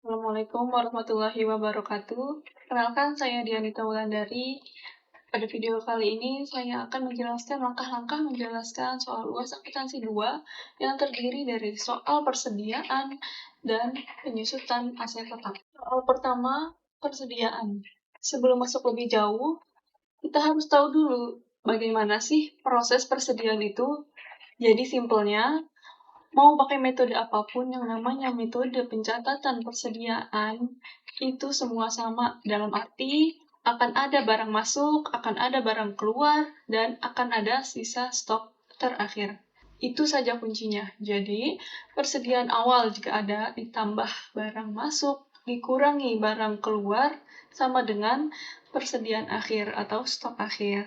Assalamualaikum warahmatullahi wabarakatuh. Kenalkan, saya Dianita Wulandari. Pada video kali ini, saya akan menjelaskan langkah-langkah menjelaskan soal luas akuntansi 2 yang terdiri dari soal persediaan dan penyusutan aset tetap. Soal pertama, persediaan. Sebelum masuk lebih jauh, kita harus tahu dulu bagaimana sih proses persediaan itu. Jadi simpelnya, mau pakai metode apapun yang namanya metode pencatatan persediaan, itu semua sama. Dalam arti, akan ada barang masuk, akan ada barang keluar, dan akan ada sisa stok terakhir. Itu saja kuncinya. Jadi, persediaan awal jika ada, ditambah barang masuk, dikurangi barang keluar, sama dengan persediaan akhir atau stok akhir.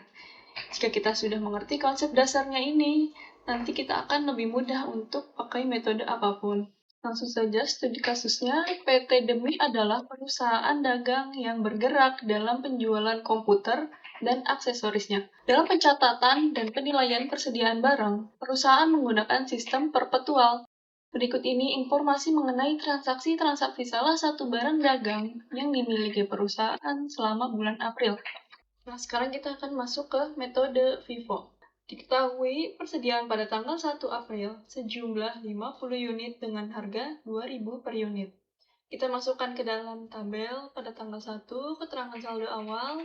Jika kita sudah mengerti konsep dasarnya ini, nanti kita akan lebih mudah untuk pakai metode apapun. Langsung saja studi kasusnya, PT Demi adalah perusahaan dagang yang bergerak dalam penjualan komputer dan aksesorisnya. Dalam pencatatan dan penilaian persediaan barang, perusahaan menggunakan sistem perpetual. Berikut ini informasi mengenai transaksi-transaksi salah satu barang dagang yang dimiliki perusahaan selama bulan April. Nah, sekarang kita akan masuk ke metode FIFO. Diketahui persediaan pada tanggal 1 April sejumlah 50 unit dengan harga 2.000 per unit. Kita masukkan ke dalam tabel pada tanggal 1, keterangan saldo awal.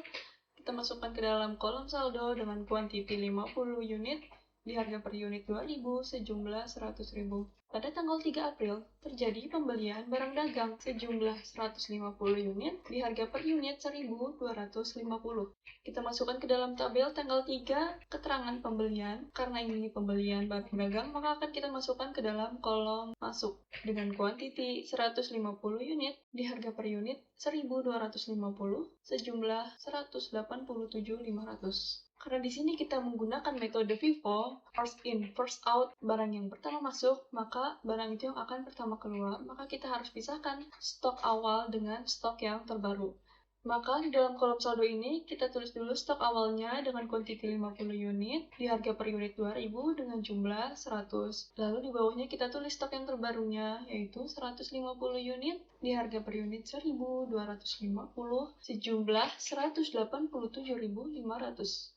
Kita masukkan ke dalam kolom saldo dengan kuantiti 50 unit di harga per unit 2.000 sejumlah 100.000. Pada tanggal 3 April, terjadi pembelian barang dagang sejumlah 150 unit di harga per unit 1.250. Kita masukkan ke dalam tabel tanggal 3 keterangan pembelian. Karena ini pembelian barang dagang, maka akan kita masukkan ke dalam kolom masuk dengan kuantiti 150 unit di harga per unit 1.250 sejumlah 187.500. Karena di sini kita menggunakan metode FIFO, first in, first out, barang yang pertama masuk, maka barang itu yang akan pertama keluar, maka kita harus pisahkan stok awal dengan stok yang terbaru. Maka di dalam kolom saldo ini, kita tulis dulu stok awalnya dengan kuantiti 50 unit, di harga per unit 2.000 dengan jumlah 100. Lalu di bawahnya kita tulis stok yang terbarunya, yaitu 150 unit, di harga per unit 1.250, sejumlah 187.500.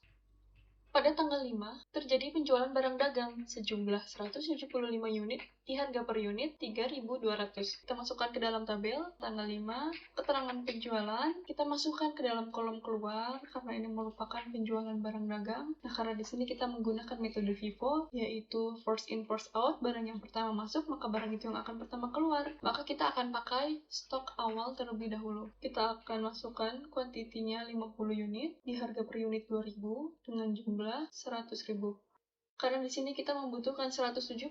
Pada tanggal 5, terjadi penjualan barang dagang sejumlah 175 unit di harga per unit 3.200. Kita masukkan ke dalam tabel tanggal 5, keterangan penjualan. Kita masukkan ke dalam kolom keluar karena ini merupakan penjualan barang dagang. Nah, karena di sini kita menggunakan metode FIFO, yaitu first in, first out. Barang yang pertama masuk, maka barang itu yang akan pertama keluar. Maka kita akan pakai stok awal terlebih dahulu. Kita akan masukkan kuantitinya 50 unit di harga per unit 2.000 dengan jumlah 100.000. Karena di sini kita membutuhkan 175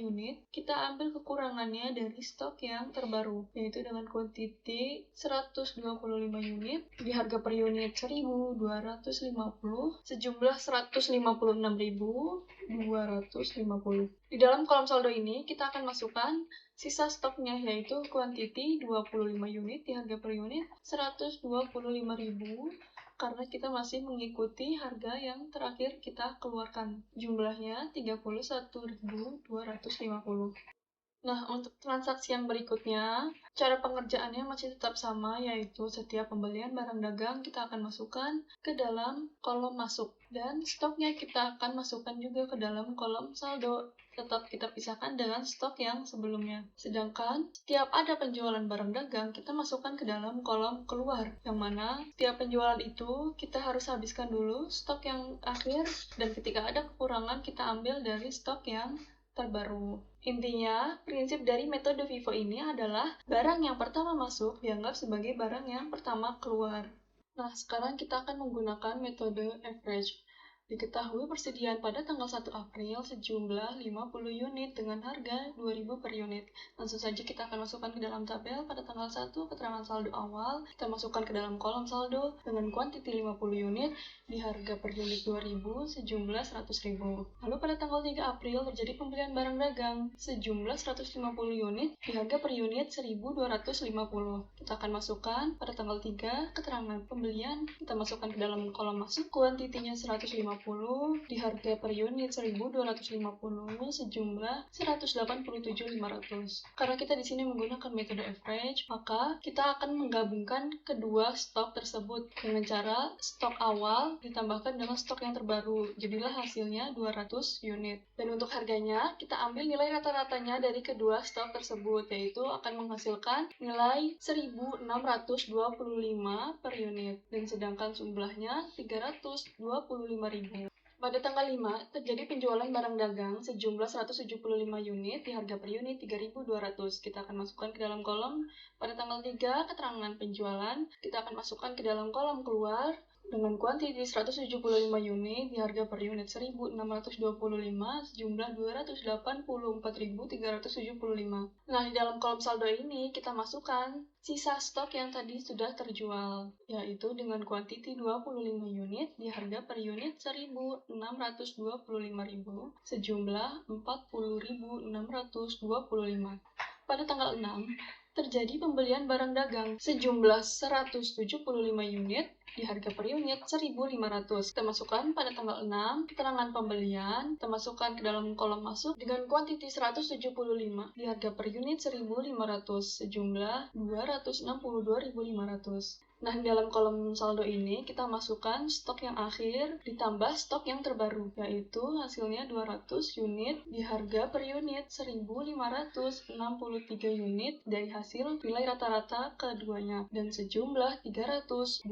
unit, kita ambil kekurangannya dari stok yang terbaru, yaitu dengan kuantiti 125 unit di harga per unit 1.250 sejumlah 156.250. Di dalam kolom saldo ini kita akan masukkan sisa stoknya, yaitu kuantiti 25 unit di harga per unit 125.000, karena kita masih mengikuti harga yang terakhir kita keluarkan. Jumlahnya 31.250. Nah, untuk transaksi yang berikutnya, cara pengerjaannya masih tetap sama, yaitu setiap pembelian barang dagang kita akan masukkan ke dalam kolom masuk. Dan stoknya kita akan masukkan juga ke dalam kolom saldo. Tetap kita pisahkan dengan stok yang sebelumnya. Sedangkan, setiap ada penjualan barang dagang, kita masukkan ke dalam kolom keluar. Yang mana, setiap penjualan itu, kita harus habiskan dulu stok yang akhir, dan ketika ada kekurangan, kita ambil dari stok yang terbaru. Intinya, prinsip dari metode FIFO ini adalah barang yang pertama masuk dianggap sebagai barang yang pertama keluar. Nah, sekarang kita akan menggunakan metode average. Diketahui persediaan pada tanggal 1 April sejumlah 50 unit dengan harga 2.000 per unit. Langsung saja kita akan masukkan ke dalam tabel pada tanggal 1 keterangan saldo awal. Kita masukkan ke dalam kolom saldo dengan kuantiti 50 unit di harga per unit 2.000 sejumlah 100.000. Lalu pada tanggal 3 April terjadi pembelian barang dagang sejumlah 150 unit di harga per unit 1.250. Kita akan masukkan pada tanggal 3 keterangan pembelian. Kita masukkan ke dalam kolom masuk kuantitinya 150 di harga per unit 1.250 sejumlah 187.500. Karena kita di sini menggunakan metode average, maka kita akan menggabungkan kedua stok tersebut dengan cara stok awal ditambahkan dengan stok yang terbaru. Jadilah hasilnya 200 unit. Dan untuk harganya, kita ambil nilai rata-ratanya dari kedua stok tersebut, yaitu akan menghasilkan nilai 1.625 per unit, dan sedangkan jumlahnya 325.000. Pada tanggal 5, terjadi penjualan barang dagang sejumlah 175 unit di harga per unit 3.200. Kita akan masukkan ke dalam kolom. Pada tanggal 3, keterangan penjualan, kita akan masukkan ke dalam kolom keluar dengan kuantiti 175 unit di harga per unit 1.625 sejumlah 284.375. Nah, di dalam kolom saldo ini kita masukkan sisa stok yang tadi sudah terjual, yaitu dengan kuantiti 25 unit di harga per unit 1.625.000 sejumlah 40.625. Pada tanggal 6, terjadi pembelian barang dagang sejumlah 175 unit di harga per unit 1.500. Kita masukkan pada tanggal 6 keterangan pembelian, kita masukkan ke dalam kolom masuk dengan kuantiti 175 di harga per unit 1.500 sejumlah 262.500. Nah, di dalam kolom saldo ini kita masukkan stok yang akhir ditambah stok yang terbaru, yaitu hasilnya 200 unit di harga per unit 1.563 unit dari hasil nilai rata-rata keduanya dan sejumlah 312.500.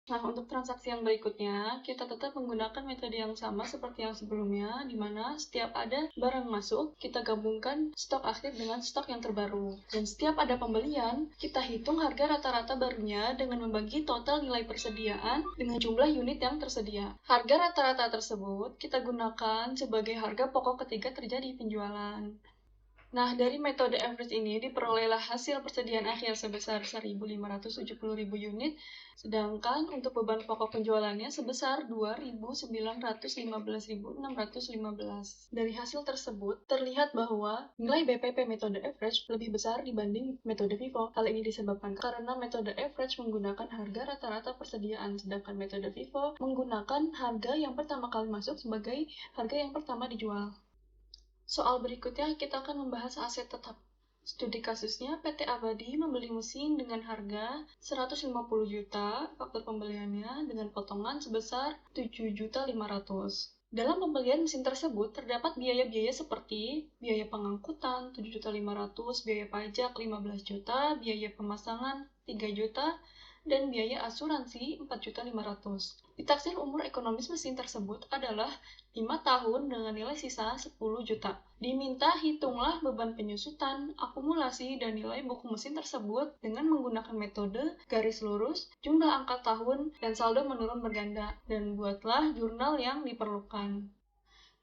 Nah, untuk transaksi yang berikutnya, kita tetap menggunakan metode yang sama seperti yang sebelumnya, di mana setiap ada barang masuk, kita gabungkan stok akhir dengan stok yang terbaru. Dan setiap ada pembelian, kita hitung harga rata-rata barunya dengan membagi total nilai persediaan dengan jumlah unit yang tersedia. Harga rata-rata tersebut kita gunakan sebagai harga pokok ketika terjadi penjualan. Nah, dari metode average ini diperolehlah hasil persediaan akhir sebesar 1.570.000 unit, sedangkan untuk beban pokok penjualannya sebesar 2.915.615. Dari hasil tersebut, terlihat bahwa nilai BPP metode average lebih besar dibanding metode FIFO. Hal ini disebabkan karena metode average menggunakan harga rata-rata persediaan, sedangkan metode FIFO menggunakan harga yang pertama kali masuk sebagai harga yang pertama dijual. Soal berikutnya kita akan membahas aset tetap. Studi kasusnya, PT Abadi membeli mesin dengan harga 150 juta, faktur pembeliannya dengan potongan sebesar 7.500. Dalam pembelian mesin tersebut terdapat biaya-biaya seperti biaya pengangkutan 7.500, biaya pajak 15 juta, biaya pemasangan 3 juta, dan biaya asuransi 4.500. Ditaksir umur ekonomis mesin tersebut adalah 5 tahun dengan nilai sisa 10 juta. Diminta hitunglah beban penyusutan, akumulasi, dan nilai buku mesin tersebut dengan menggunakan metode garis lurus, jumlah angka tahun, dan saldo menurun berganda, dan buatlah jurnal yang diperlukan.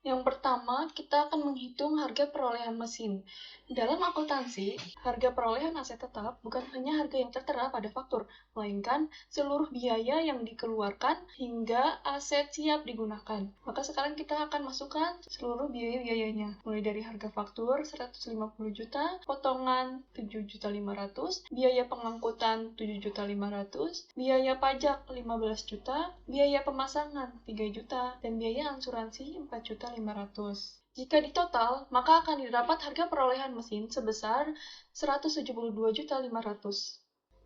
Yang pertama, kita akan menghitung harga perolehan mesin. Dalam akuntansi, harga perolehan aset tetap bukan hanya harga yang tertera pada faktur, melainkan seluruh biaya yang dikeluarkan hingga aset siap digunakan. Maka sekarang kita akan masukkan seluruh biaya-biayanya, mulai dari harga faktur 150 juta, potongan 7.500, biaya pengangkutan 7.500, biaya pajak 15 juta, biaya pemasangan 3 juta, dan biaya asuransi 4.500. Jika ditotal, maka akan didapat harga perolehan mesin sebesar 172.500.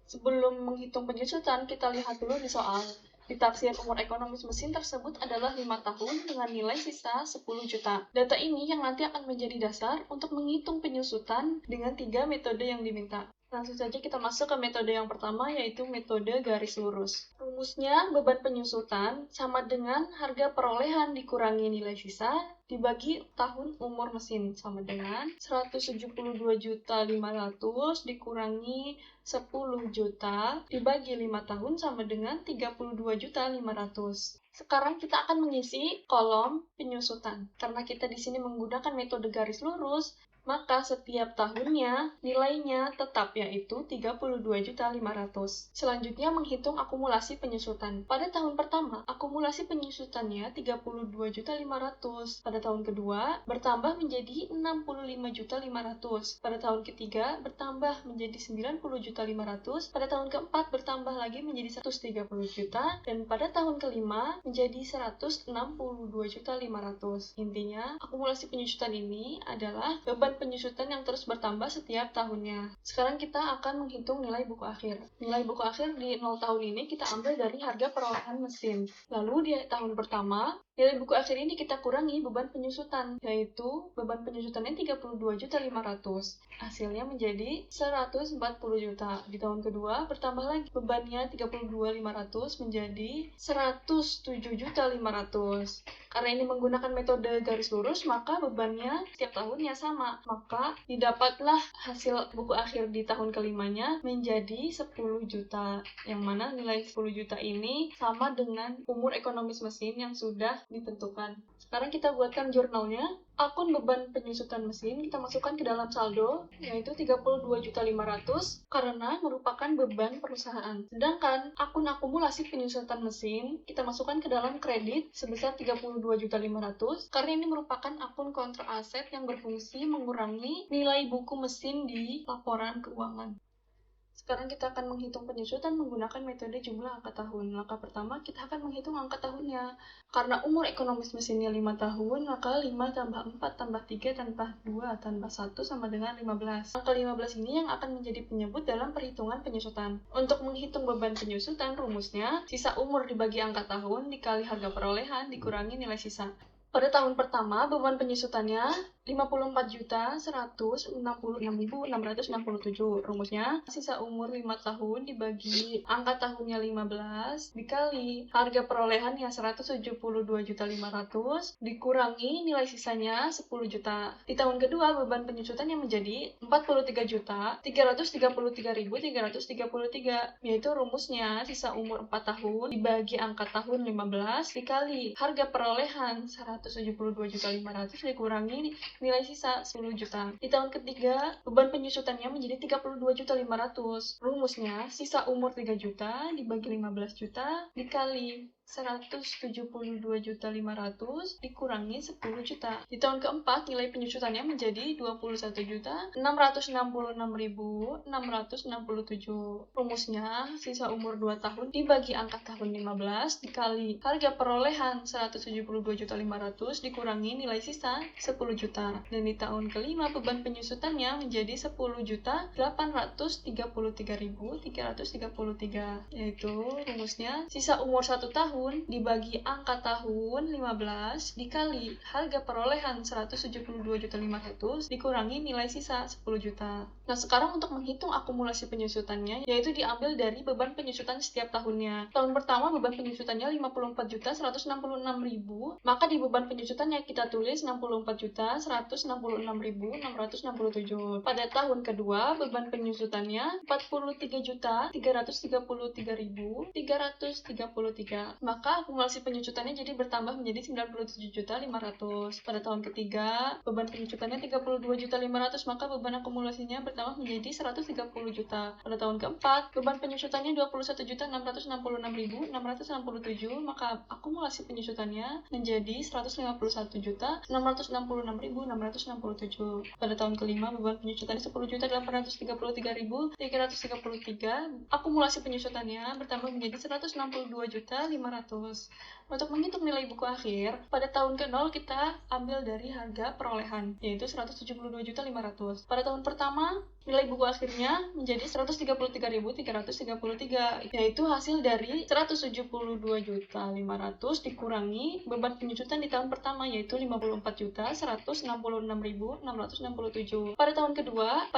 Sebelum menghitung penyusutan, kita lihat dulu di soal. Ditaksir umur ekonomis mesin tersebut adalah 5 tahun dengan nilai sisa 10 juta. Data ini yang nanti akan menjadi dasar untuk menghitung penyusutan dengan 3 metode yang diminta. Langsung saja kita masuk ke metode yang pertama, yaitu metode garis lurus. Rumusnya, beban penyusutan sama dengan harga perolehan dikurangi nilai sisa dibagi tahun umur mesin, sama dengan 172.500 dikurangi 10 juta dibagi 5 tahun sama dengan 32.500. Sekarang kita akan mengisi kolom penyusutan. Karena kita di sini menggunakan metode garis lurus, maka setiap tahunnya nilainya tetap yaitu 32.500.000. Selanjutnya menghitung akumulasi penyusutan. Pada tahun pertama, akumulasi penyusutannya 32.500.000. Pada tahun kedua, bertambah menjadi 65.500.000. Pada tahun ketiga, bertambah menjadi 90.500.000. Pada tahun keempat, bertambah lagi menjadi 130 juta. Dan pada tahun kelima, menjadi 162.500.000. Intinya, akumulasi penyusutan ini adalah beban penyusutan yang terus bertambah setiap tahunnya. Sekarang kita akan menghitung nilai buku akhir. Nilai buku akhir di 0 tahun ini kita ambil dari harga perolehan mesin. Lalu di tahun pertama, nilai buku akhir ini kita kurangi beban penyusutan, yaitu beban penyusutannya 32.500.000. Hasilnya menjadi 140 juta. Di tahun kedua, bertambah lagi bebannya 32.500 menjadi 107.500. Karena ini menggunakan metode garis lurus, maka bebannya setiap tahunnya sama. Maka didapatlah hasil buku akhir di tahun kelimanya menjadi 10 juta. Yang mana nilai 10 juta ini sama dengan umur ekonomis mesin yang sudah ditentukan. Sekarang kita buatkan jurnalnya. Akun beban penyusutan mesin kita masukkan ke dalam saldo, yaitu 32.500.000 karena merupakan beban perusahaan. Sedangkan akun akumulasi penyusutan mesin kita masukkan ke dalam kredit sebesar 32.500.000 karena ini merupakan akun kontra aset yang berfungsi mengurangi nilai buku mesin di laporan keuangan. Sekarang kita akan menghitung penyusutan menggunakan metode jumlah angka tahun. Langkah pertama, kita akan menghitung angka tahunnya. Karena umur ekonomis mesinnya 5 tahun, maka 5 tambah 4 tambah 3 tambah 2 tambah 1 sama dengan 15. Angka 15 ini yang akan menjadi penyebut dalam perhitungan penyusutan. Untuk menghitung beban penyusutan, rumusnya sisa umur dibagi angka tahun dikali harga perolehan dikurangi nilai sisa. Pada tahun pertama, beban penyusutannya 54.166.667. Rumusnya, sisa umur 5 tahun dibagi angka tahunnya 15 dikali harga perolehannya 172.500 dikurangi nilai sisanya 10 juta. Di tahun kedua, beban penyusutannya menjadi 43.333.333, yaitu rumusnya sisa umur 4 tahun dibagi angka tahun 15 dikali harga perolehan 172.500 dikurangi nilai sisa 10 juta. Di tahun ketiga, beban penyusutannya menjadi 32.500.000. Rumusnya, sisa umur 3 juta dibagi 15 juta dikali 172.500 dikurangi 10 juta. Di tahun keempat, nilai penyusutannya menjadi 21.666.667. Rumusnya, sisa umur 2 tahun dibagi angka tahun 15 dikali harga perolehan 172.500 dikurangi nilai sisa 10 juta. Dan di tahun kelima, beban penyusutannya menjadi 10.833.333, yaitu rumusnya sisa umur 1 tahun dibagi angka tahun 15 dikali harga perolehan 172.500 dikurangi nilai sisa 10 juta. Nah, sekarang untuk menghitung akumulasi penyusutannya, yaitu diambil dari beban penyusutan setiap tahunnya. Tahun pertama beban penyusutannya 54.166.000, maka di beban penyusutannya kita tulis 64.166.667. Pada tahun kedua, beban penyusutannya 43.333.333. Maka akumulasi penyusutannya jadi bertambah menjadi 97.500. Pada tahun ketiga, beban penyusutannya 32.500, maka beban akumulasinya bertambah menjadi 130 juta. Pada tahun keempat, beban penyusutannya 21.666.667, maka akumulasi penyusutannya menjadi 151.666.667. Pada tahun kelima, beban penyusutannya 10.833.333. Akumulasi penyusutannya bertambah menjadi 162.500. Untuk menghitung nilai buku akhir, pada tahun ke-0 kita ambil dari harga perolehan, yaitu 172.500. Pada tahun pertama, nilai buku akhirnya menjadi 133.333, yaitu hasil dari 172.500 dikurangi beban penyusutan di tahun pertama, yaitu 54.166.667. Pada tahun kedua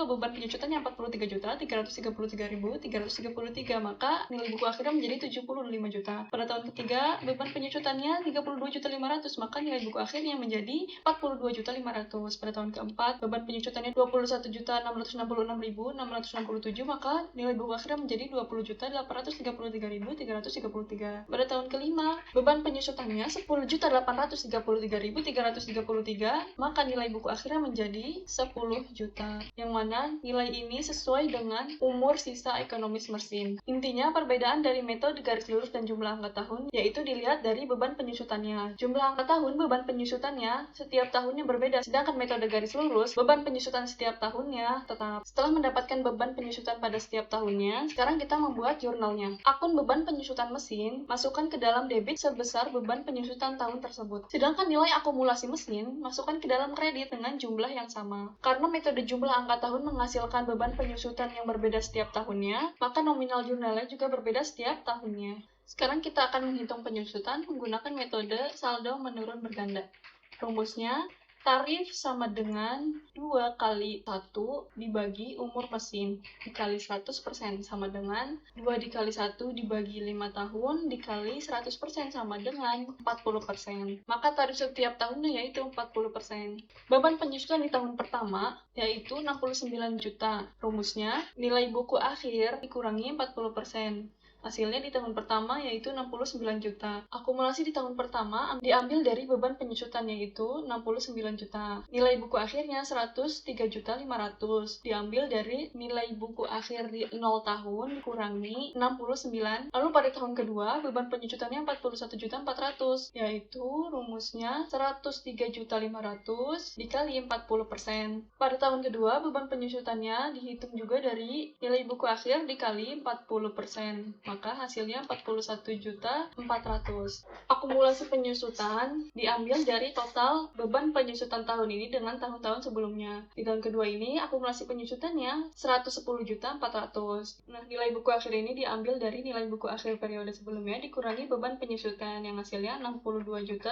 beban penyusutannya 43.333.333, maka nilai buku akhirnya menjadi 75 juta. Pada tahun ketiga, beban penyusutannya 32.500, maka nilai buku akhirnya menjadi 42.500. Pada tahun keempat, beban penyusutannya 21.666.667, 666.667, maka nilai buku akhirnya menjadi 20.833.333. Pada tahun kelima, beban penyusutannya 10.833.333, maka nilai buku akhirnya menjadi 10 juta. Yang mana nilai ini sesuai dengan umur sisa ekonomis mesin. Intinya, perbedaan dari metode garis lurus dan jumlah angka tahun yaitu dilihat dari beban penyusutannya. Jumlah angka tahun beban penyusutannya setiap tahunnya berbeda, sedangkan metode garis lurus beban penyusutan setiap tahunnya tetap. Setelah mendapatkan beban penyusutan pada setiap tahunnya, sekarang kita membuat jurnalnya. Akun beban penyusutan mesin masukkan ke dalam debit sebesar beban penyusutan tahun tersebut. Sedangkan nilai akumulasi mesin masukkan ke dalam kredit dengan jumlah yang sama. Karena metode jumlah angka tahun menghasilkan beban penyusutan yang berbeda setiap tahunnya, maka nominal jurnalnya juga berbeda setiap tahunnya. Sekarang kita akan menghitung penyusutan menggunakan metode saldo menurun berganda. Rumusnya, tarif sama dengan 2 kali 1 dibagi umur mesin dikali 100% sama dengan 2 dikali 1 dibagi 5 tahun dikali 100% sama dengan 40%. Maka tarif setiap tahunnya yaitu 40%. Beban penyusutan di tahun pertama yaitu 69 juta. Rumusnya, nilai buku akhir dikurangi 40%. Hasilnya di tahun pertama yaitu 69 juta. Akumulasi di tahun pertama diambil dari beban penyusutan yaitu 69 juta. Nilai buku akhirnya 103.500. Diambil dari nilai buku akhir di 0 tahun dikurangi 69. Lalu pada tahun kedua beban penyusutannya 41.400 yaitu rumusnya 103.500 dikali 40%. Pada tahun kedua beban penyusutannya dihitung juga dari nilai buku akhir dikali 40%. Maka hasilnya 41.400. Akumulasi penyusutan diambil dari total beban penyusutan tahun ini dengan tahun-tahun sebelumnya. Di tahun kedua ini akumulasi penyusutannya 110.400. Nah, nilai buku akhir ini diambil dari nilai buku akhir periode sebelumnya dikurangi beban penyusutan yang hasilnya 62.100.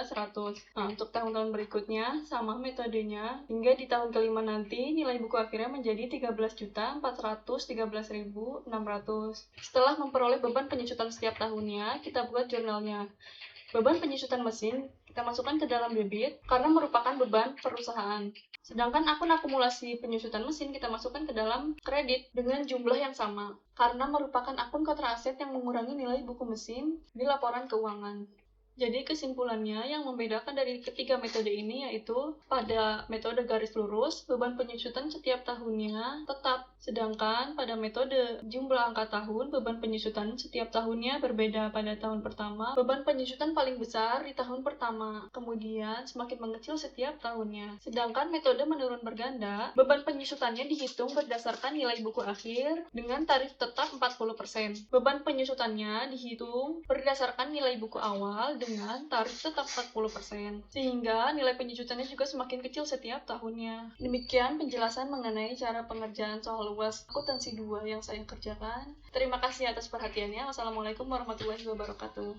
Nah, untuk tahun-tahun berikutnya sama metodenya hingga di tahun kelima nanti nilai buku akhirnya menjadi 13.413.600. Setelah memperoleh beban penyusutan setiap tahunnya, kita buat jurnalnya. Beban penyusutan mesin kita masukkan ke dalam debit karena merupakan beban perusahaan. Sedangkan akun akumulasi penyusutan mesin kita masukkan ke dalam kredit dengan jumlah yang sama karena merupakan akun kontra aset yang mengurangi nilai buku mesin di laporan keuangan. Jadi kesimpulannya yang membedakan dari ketiga metode ini yaitu pada metode garis lurus, beban penyusutan setiap tahunnya tetap. Sedangkan pada metode jumlah angka tahun, beban penyusutan setiap tahunnya berbeda. Pada tahun pertama, beban penyusutan paling besar di tahun pertama, kemudian semakin mengecil setiap tahunnya. Sedangkan metode menurun berganda, beban penyusutannya dihitung berdasarkan nilai buku akhir dengan tarif tetap 40%. Beban penyusutannya dihitung berdasarkan nilai buku awal dengan tarif tetap 40%. Sehingga nilai penyusutannya juga semakin kecil setiap tahunnya. Demikian penjelasan mengenai cara pengerjaan soal UAS akuntansi 2 yang saya kerjakan. Terima kasih atas perhatiannya. Wassalamualaikum warahmatullahi wabarakatuh.